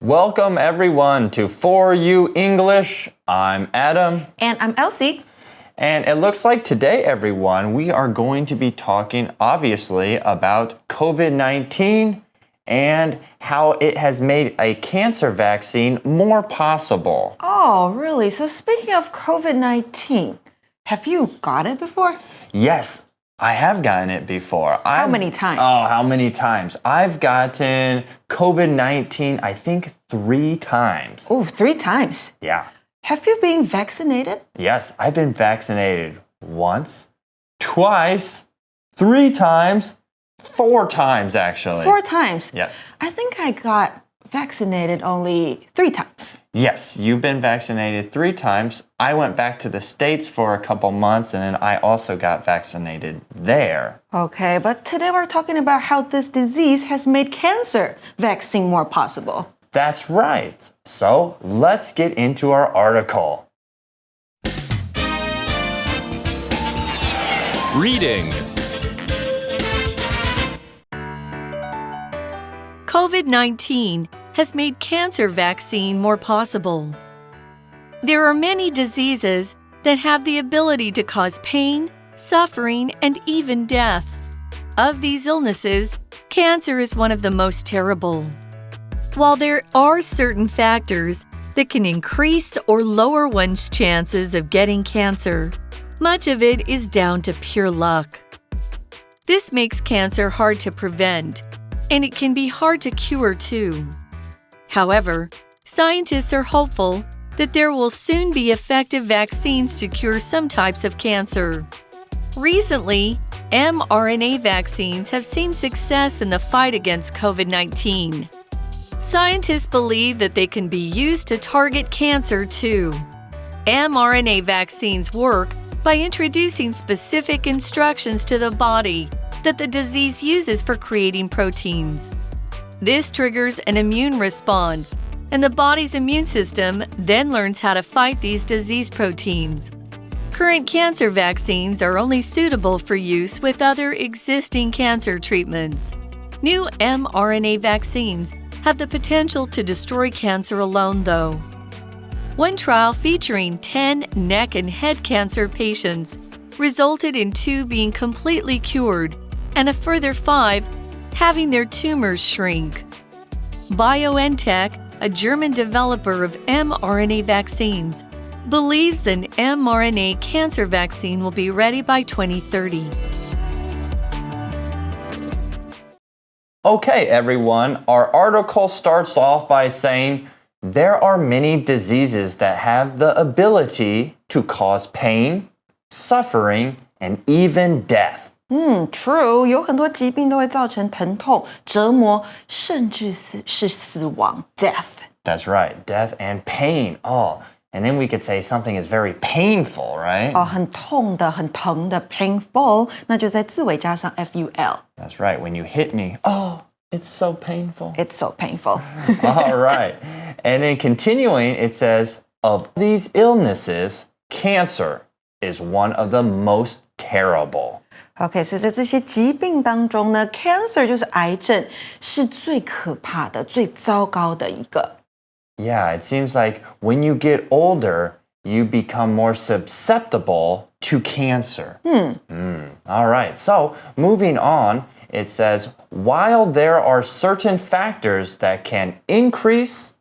Welcome everyone to For You English. I'm Adam. And I'm Elsie. And it looks like today, everyone, we are going to be talking, obviously, about COVID-19 and how it has made a cancer vaccine more possible. Oh, really? So speaking of COVID-19, have you got it before? Yes, I have gotten it before. How many times? Oh, how many times? I've gotten COVID-19, I think 3 times. Oh, 3 times? Yeah. Have you been vaccinated? Yes, I've been vaccinated once, twice, 3 times, 4 times actually. 4 times? Yes. I think I got vaccinated only 3 times. Yes, you've been vaccinated 3 times. I went back to the States for a couple months and then I also got vaccinated there. Okay, but today we're talking about how this disease has made cancer vaccine more possible. That's right. So let's get into our article. Reading. COVID-19 has made cancer vaccine more possible. There are many diseases that have the ability to cause pain, suffering, and even death. Of these illnesses, cancer is one of the most terrible. While there are certain factors that can increase or lower one's chances of getting cancer, much of it is down to pure luck. This makes cancer hard to prevent, and it can be hard to cure too. However, scientists are hopeful that there will soon be effective vaccines to cure some types of cancer. Recently, mRNA vaccines have seen success in the fight against COVID-19. Scientists believe that they can be used to target cancer too. mRNA vaccines work by introducing specific instructions to the body that the disease uses for creating proteins. This triggers an immune response, and the body's immune system then learns how to fight these disease proteins. Current cancer vaccines are only suitable for use with other existing cancer treatments. New mRNA vaccines have the potential to destroy cancer alone, though. One trial featuring 10 neck and head cancer patients resulted in 2 being completely cured and a further 5 having their tumors shrink. BioNTech, a German developer of mRNA vaccines, believes an mRNA cancer vaccine will be ready by 2030. Okay, everyone, our article starts off by saying there are many diseases that have the ability to cause pain, suffering, and even death. True. 有很多疾病都会造成疼痛、折磨，甚至是死亡 （death）。 That's right, death and pain. Oh, and then we could say something is very painful, right? 很痛的、很疼的 painful， 那就在字尾加上 ful。 That's right, when you hit me, oh, it's so painful. It's so painful. All right. And then continuing, it says, of these illnesses, cancer is one of the most terrible. OK， 所以在这些疾病当中呢 ，cancer 就是癌症，是最可怕的、最糟糕的一个。Yeah, it seems like when you get older, you become more susceptible to cancer. All right, so moving on, it says, while there are certain factors that can increase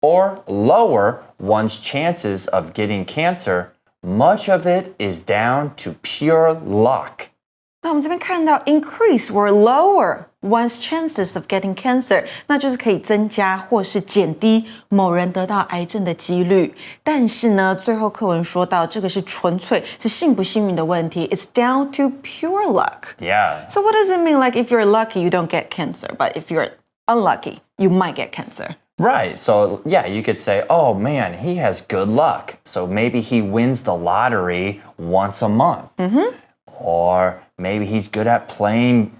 or lower one's chances of getting cancer, much of it is down to pure luck. 那我们这边看到 increase or lower one's chances of getting cancer， 那就是可以增加或是减低某人得到癌症的几率。但是呢，最后课文说到，这个是纯粹是幸不幸运的问题。It's down to pure luck. Yeah. So what does it mean? Like if you're lucky, you don't get cancer, but if you're unlucky, you might get cancer. Right. So, yeah, you could say, oh, man, he has good luck. So maybe he wins the lottery once a month. Or maybe he's good at playing,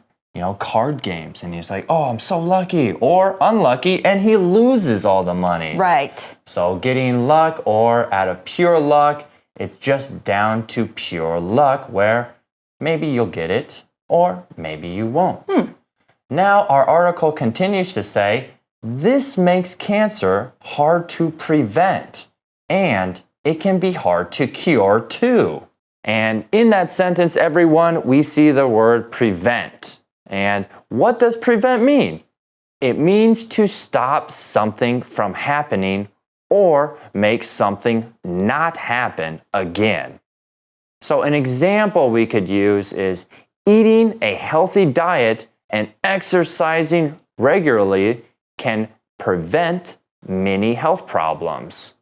card games. And he's like, oh, I'm so lucky. Or unlucky, and he loses all the money. Right. So getting luck or out of pure luck, it's just down to pure luck where maybe you'll get it or maybe you won't. Now, our article continues to say, this makes cancer hard to prevent, and it can be hard to cure too. And in that sentence, everyone, we see the word prevent. And what does prevent mean? It means to stop something from happening or make something not happen again. So an example we could use is eating a healthy diet and exercising regularly can prevent many health problems.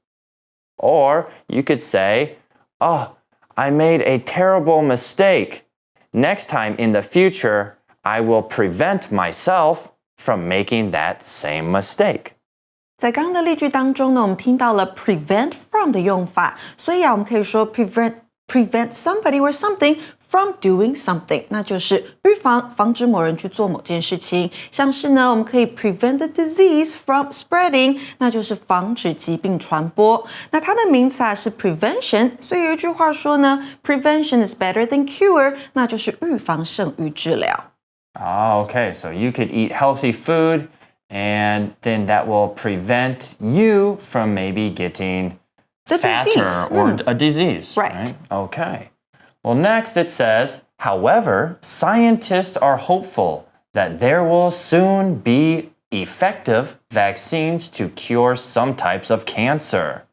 Or you could say, oh, I made a terrible mistake. Next time in the future, I will prevent myself from making that same mistake. 在刚刚的例句当中呢，我们听到了 prevent from 的用法，所以我们可以说 prevent somebody or something from doing something， 那就是预防、防止某人去做某件事情。像是呢，我们可以 prevent the disease from spreading， 那就是防止疾病传播。那它的名词是 prevention， 所以有一句话说呢 ，prevention is better than cure， 那就是预防胜于治疗。Okay, so you could eat healthy food, and then that will prevent you from maybe getting fatter or a disease. Right. Okay. Well, next it says, however, scientists are hopeful that there will soon be effective vaccines to cure some types of cancer.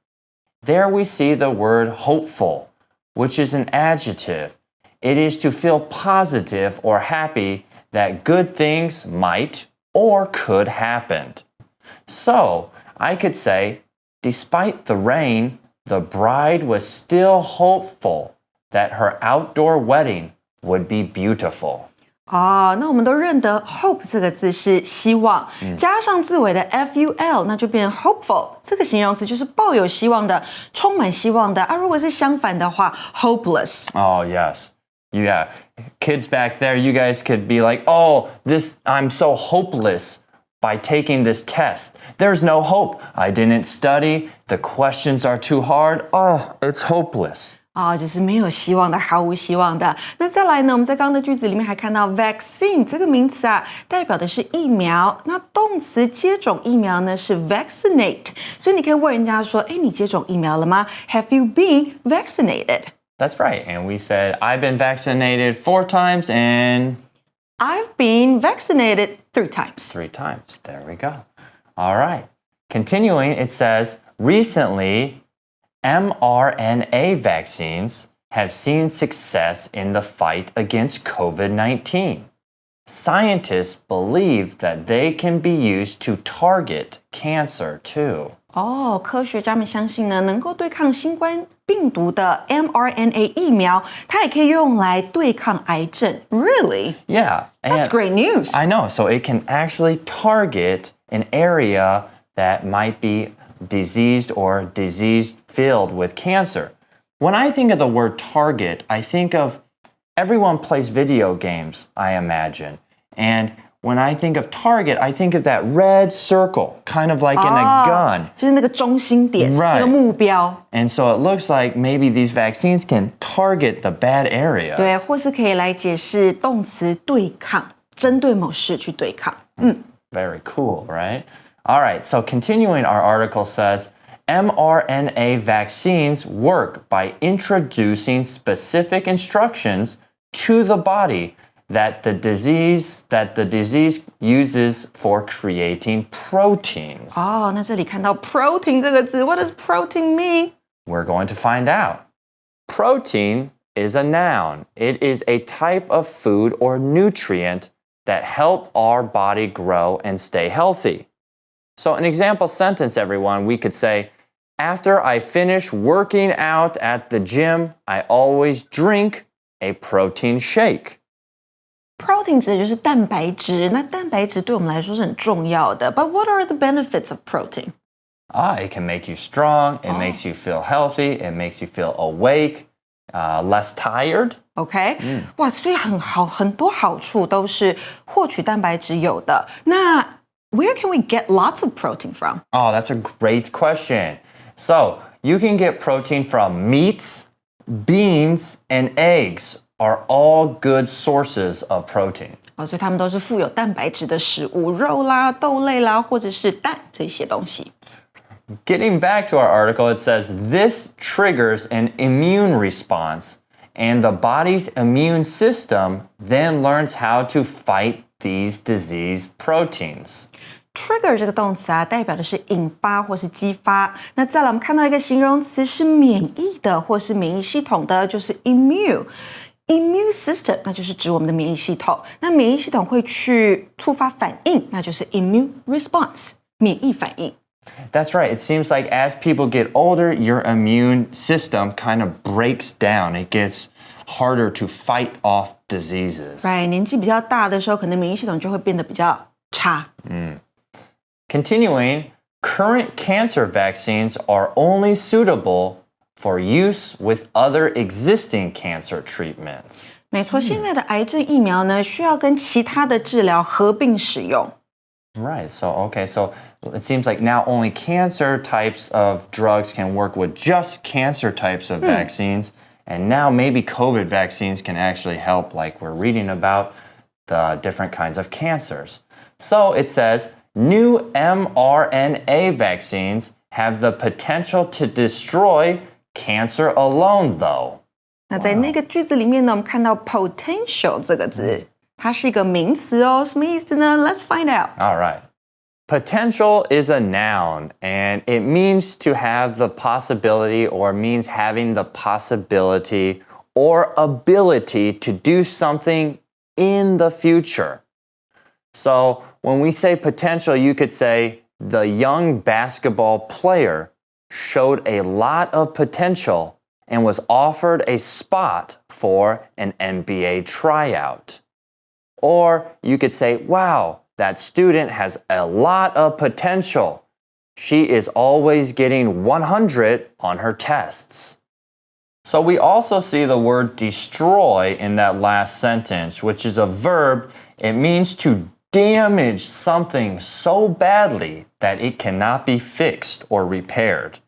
There we see the word hopeful, which is an adjective. It is to feel positive or happy that good things might or could happen. So, I could say, despite the rain, the bride was still hopeful that her outdoor wedding would be beautiful. 那我们都认得 hope 这个字是希望，加上字尾的 ful， 那就变成 hopeful。这个形容词就是抱有希望的，充满希望的。如果是相反的话 ，hopeless。Oh, yes. Yeah. Kids back there, you guys could be like, oh, I'm so hopeless by taking this test. There's no hope. I didn't study. The questions are too hard. Oh, it's hopeless. 就是没有希望的，毫无希望的。那再来呢，我们在刚刚的句子里面还看到 vaccine 这个名词代表的是疫苗。那动词接种疫苗呢是 vaccinate， 所以你可以问人家说，你接种疫苗了吗？ Have you been vaccinated? That's right. And we said, I've been vaccinated 4 times and I've been vaccinated 3 times. 3 times. There we go. All right. Continuing, it says, recently, mRNA vaccines have seen success in the fight against COVID-19. Scientists believe that they can be used to target cancer too. 科学家们相信呢，能够对抗新冠病毒的 mRNA 疫苗，它也可以用来对抗癌症。Really? Yeah. That's great news. I know. So it can actually target an area that might be diseased or disease-filled with cancer. When I think of the word target, I think of everyone plays video games, I imagine. And when I think of target, I think of that red circle, kind of like in a gun. 就是那个中心点， Right. 那个目标。And so it looks like maybe these vaccines can target the bad areas. 对，或是可以来解释动词对抗，针对某事去对抗。Very cool, right? All right, so continuing, our article says, mRNA vaccines work by introducing specific instructions to the body that the disease uses for creating proteins. 那这里看到 protein 这个字 ，What does protein mean? We're going to find out. Protein is a noun. It is a type of food or nutrient that help our body grow and stay healthy. So an example sentence, everyone, we could say, after I finish working out at the gym, I always drink a protein shake. Protein 指的就是蛋白质，那蛋白质对我们来说是很重要的。But what are the benefits of protein? It can make you strong. It makes you feel healthy. It makes you feel awake, less tired. OK，哇，所以很多好处都是获取蛋白质有的。那 where can we get lots of protein from? Oh, that's a great question. So you can get protein from meats, beans, and eggs are all good sources of protein. 所以它们都是富有蛋白质的食物，肉啦、豆类啦，或者是蛋这些东西。Getting back to our article, it says this triggers an immune response, and the body's immune system then learns how to fight these disease proteins.Trigger 这个动词啊，代表的是引发或是激发。那再来，我们看到一个形容词是免疫的，或是免疫系统的，就是 immune system， 那就是指我们的免疫系统。那免疫系统会去触发反应，那就是 immune response， 免疫反应。That's right. It seems like as people get older, your immune system kind of breaks down. It gets harder to fight off diseases. Right， 年纪比较大的时候，可能免疫系统就会变得比较差。Continuing, current cancer vaccines are only suitable for use with other existing cancer treatments. 没错，现在的癌症疫苗呢，需要跟其他的治疗合并使用。Right. So it seems like now only cancer types of drugs can work with just cancer types of vaccines. And now maybe COVID vaccines can actually help, like we're reading about the different kinds of cancers. So it says, new mRNA vaccines have the potential to destroy cancer alone, though. 那在那个句子里面呢，我们看到 potential 这个字，它是一个名词哦，什么意思呢？ Let's find out. All right. Potential is a noun, and it means to have the possibility or means having the possibility or ability to do something in the future. So when we say potential, you could say the young basketball player showed a lot of potential and was offered a spot for an NBA tryout. Or you could say, wow, that student has a lot of potential. She is always getting 100 on her tests. So we also see the word destroy in that last sentence, which is a verb. It means to damage something so badly that it cannot be fixed or repaired.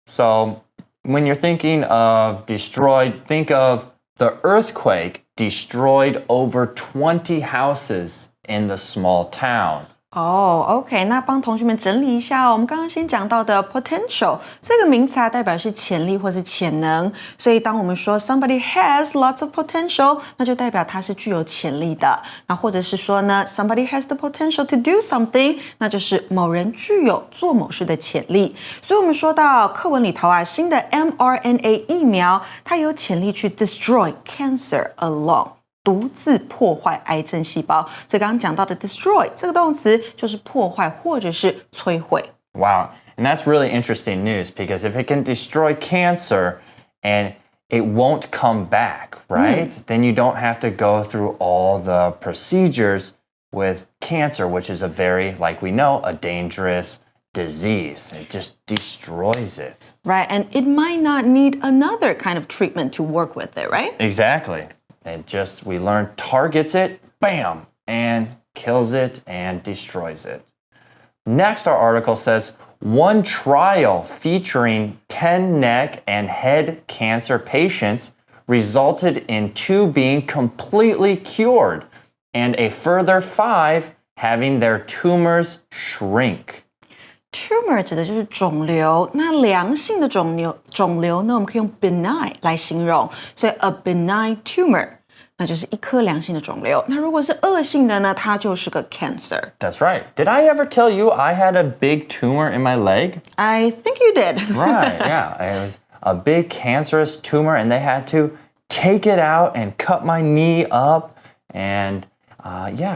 So when you're thinking of destroyed, think of the earthquake destroyed over 20 houses in the small town. OK， 那帮同学们整理一下哦。我们刚刚先讲到的 potential 这个名词啊，代表是潜力或是潜能。所以当我们说 somebody has lots of potential， 那就代表他是具有潜力的。那或者是说呢 ，somebody has the potential to do something， 那就是某人具有做某事的潜力。所以我们说到课文里头啊，新的 mRNA 疫苗，它有潜力去 destroy cancer alone。独自破坏癌症细胞，所以刚刚讲到的 destroy 这个动词就是破坏或者是摧毁。Wow, and that's really interesting news because if it can destroy cancer and it won't come back, right? Then you don't have to go through all the procedures with cancer, which is a very, like we know, a dangerous disease. It just destroys it. Right, and it might not need another kind of treatment to work with it, right? Exactly. We learn targets it, bam, and kills it and destroys it. Next, our article says, one trial featuring 10 neck and head cancer patients resulted in 2 being completely cured and a further 5 having their tumors shrink. Tumor 指的就是肿瘤，那良性的肿瘤呢，我们可以用 benign 来形容，所以 a benign tumor 那就是一颗良性的肿瘤。那如果是恶性的呢，它就是个 cancer. That's right. Did I ever tell you I had a big tumor in my leg? I think you did. Right, yeah. It was a big cancerous tumor and they had to take it out and cut my knee up and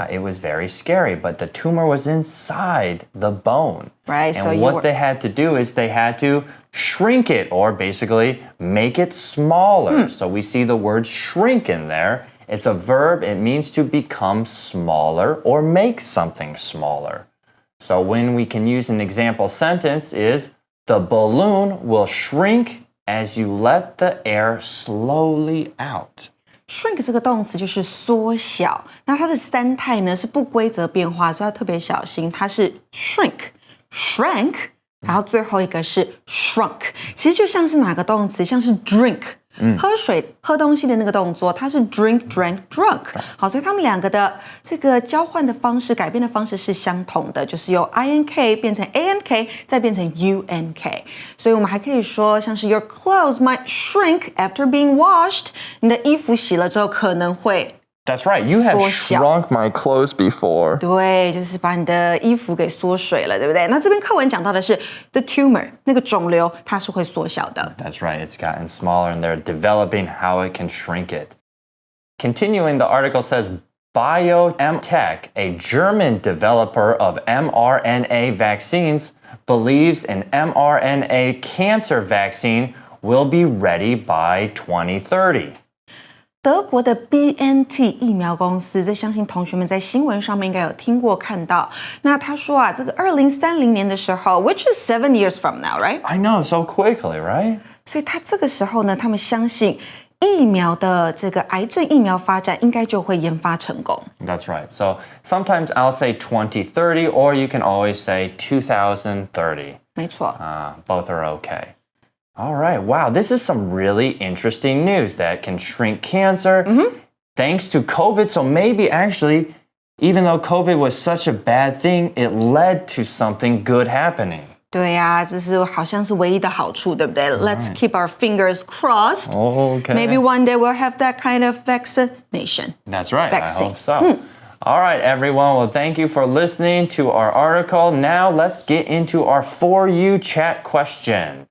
it was very scary, but the tumor was inside the bone. Right, and they had to do is they had to shrink it or basically make it smaller. So we see the word shrink in there. It's a verb. It means to become smaller or make something smaller. So when we can use an example sentence is, the balloon will shrink as you let the air slowly out.Shrink 这个动词就是缩小，那它的三态呢是不规则变化，所以要特别小心。它是 shrank， 然后最后一个是 shrunk， 其实就像是哪个动词，像是 drink 喝水、喝东西的那个动作，它是 drink, drank, drunk。好，所以他们两个的这个交换的方式、改变的方式是相同的，就是由 ink 变成 ank， 再变成 unk。所以我们还可以说，像是 Your clothes might shrink after being washed。你的衣服洗了之后可能会。That's right. You have shrunk my clothes before. 对，就是把你的衣服给缩水了，对不对？那这边课文讲到的是 the tumor， 那个肿瘤它是会缩小的。That's right. It's gotten smaller and they're developing how it can shrink it. Continuing, the article says, BioNTech, a German developer of mRNA vaccines, believes an mRNA cancer vaccine will be ready by 2030. 德国的 BNT 疫苗公司，这相信同学们在新闻上面应该有听过看到。那他说啊，这个2030年的时候 ，which is 7 years from now, right? I know, so quickly, right? 所以他这个时候呢，他们相信疫苗的这个癌症疫苗发展应该就会研发成功。That's right. So sometimes I'll say 2030, or you can always say 2030. 没错。Both are okay. All right. Wow, this is some really interesting news that can shrink cancer thanks to COVID. So maybe actually, even though COVID was such a bad thing, it led to something good happening. 对呀，这是好像是唯一的好处，对不对？Let's keep our fingers crossed. Okay. Maybe one day we'll have that kind of vaccination. That's right. Vaccine. I hope so. All right, everyone. Well, thank you for listening to our article. Now let's get into our For You chat question.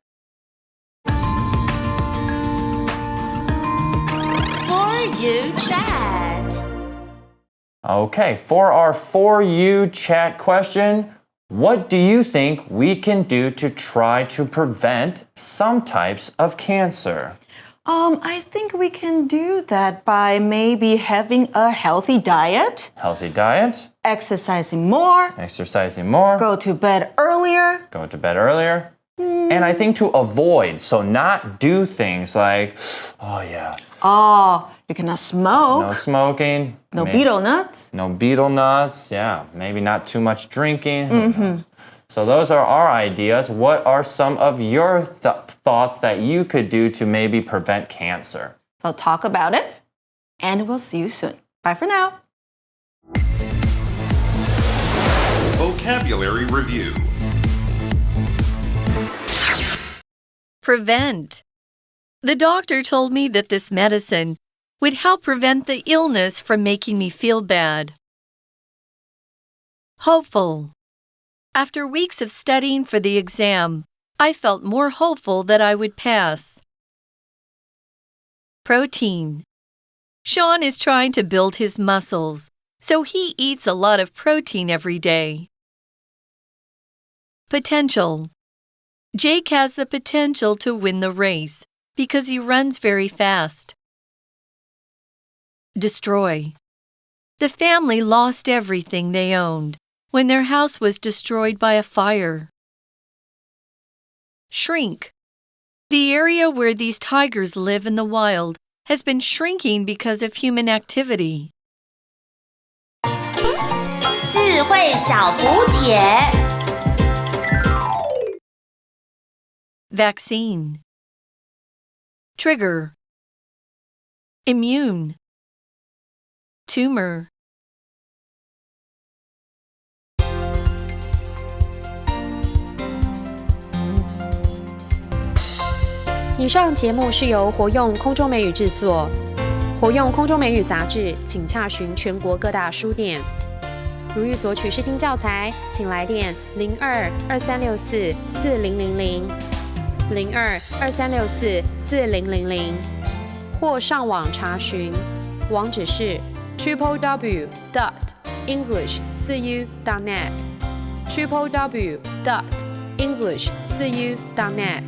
You chat. Okay, for our For You chat question, what do you think we can do to try to prevent some types of cancer? I think we can do that by maybe having a healthy diet, Healthy diet, exercising more, exercising more, go to bed earlier. go to bed earlier. And I think to avoid, so not do things like, You cannot smoke. no smoking. No betel nuts. No betel nuts. Yeah, maybe not too much drinking. So those are our ideas. What are some of your thoughts that you could do to maybe prevent cancer? So talk about it, and we'll see you soon. Bye for now. Vocabulary Review. Prevent. The doctor told me that this medicine would help prevent the illness from making me feel bad. Hopeful. After weeks of studying for the exam, I felt more hopeful that I would pass. Protein. Sean is trying to build his muscles, so he eats a lot of protein every day. Potential. Jake has the potential to win the race because he runs very fast. Destroy. The family lost everything they owned when their house was destroyed by a fire. Shrink. The area where these tigers live in the wild has been shrinking because of human activity. 智慧小补帖 Vaccine. Trigger. Immune. Tumor. 以上节目是由活用空中美语制作，活用空中美语杂志，请洽询全国各大书店。如欲索取试听教材，请来电02-2364-4000 02-2364-4000，或上网查询，网址是 www.english4u.net www.english4u.net